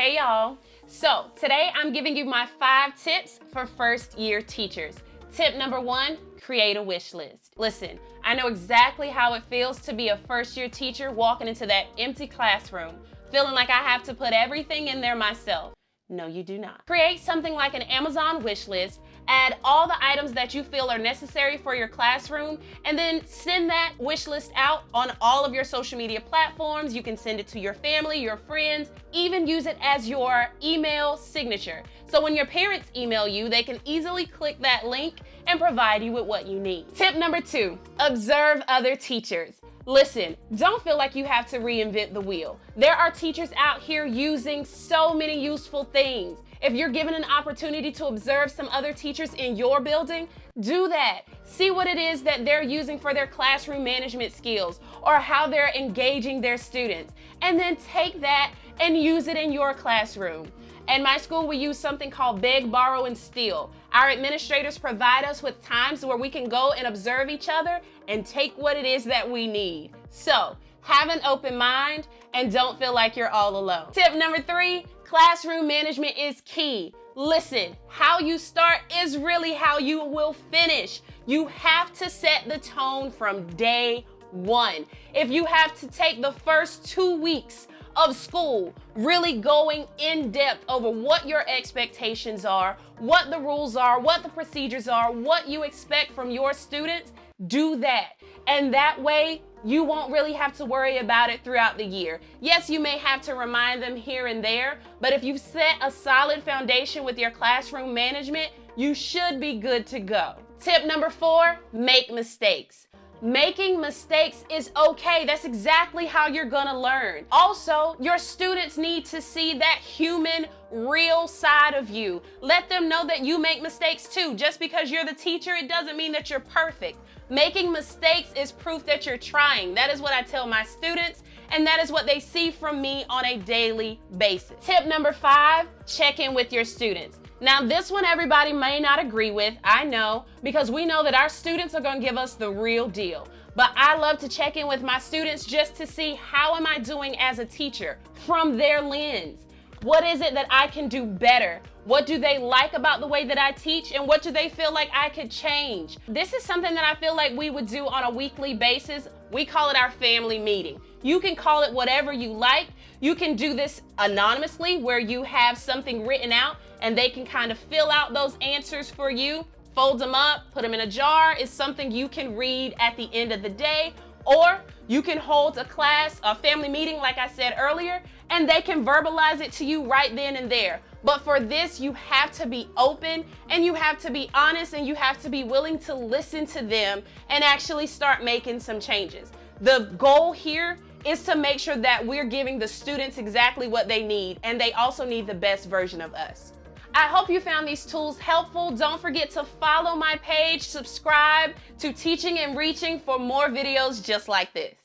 Hey y'all. So today I'm giving you my 5 tips for first year teachers. Tip number 1, create a wish list. Listen, I know exactly how it feels to be a first year teacher walking into that empty classroom, feeling like I have to put everything in there myself. No, you do not. Create something like an Amazon wish list, add all the items that you feel are necessary for your classroom, and then send that wish list out on all of your social media platforms. You can send it to your family, your friends, even use it as your email signature. So when your parents email you, they can easily click that link and provide you with what you need. Tip number 2, observe other teachers. Listen, don't feel like you have to reinvent the wheel. There are teachers out here using so many useful things. If you're given an opportunity to observe some other teachers in your building, do that. See what it is that they're using for their classroom management skills or how they're engaging their students. And then take that and use it in your classroom. In my school, we use something called Beg, Borrow, and Steal. Our administrators provide us with times where we can go and observe each other and take what it is that we need. So have an open mind and don't feel like you're all alone. Tip number 3, classroom management is key. Listen, how you start is really how you will finish. You have to set the tone from day 1. If you have to take the first 2 weeks of school really going in depth over what your expectations are, what the rules are, what the procedures are, what you expect from your students, do that. And that way, you won't really have to worry about it throughout the year. Yes, you may have to remind them here and there, but if you've set a solid foundation with your classroom management, you should be good to go. Tip number 4, make mistakes. Making mistakes is okay. That's exactly how you're gonna learn. Also, your students need to see that human, real side of you. Let them know that you make mistakes too. Just because you're the teacher, it doesn't mean that you're perfect. Making mistakes is proof that you're trying. That is what I tell my students, and that is what they see from me on a daily basis. Tip number 5, check in with your students. Now, this one everybody may not agree with, I know, because we know that our students are going to give us the real deal. But I love to check in with my students just to see how am I doing as a teacher from their lens. What is it that I can do better? What do they like about the way that I teach, and what do they feel like I could change? This is something that I feel like we would do on a weekly basis. We call it our family meeting. You can call it whatever you like. You can do this anonymously where you have something written out and they can kind of fill out those answers for you, fold them up, put them in a jar. It's something you can read at the end of the day. Or you can hold a family meeting, like I said earlier, and they can verbalize it to you right then and there. But for this, you have to be open and you have to be honest and you have to be willing to listen to them and actually start making some changes. The goal here is to make sure that we're giving the students exactly what they need, and they also need the best version of us. I hope you found these tools helpful. Don't forget to follow my page, subscribe to Teaching and Reaching for more videos just like this.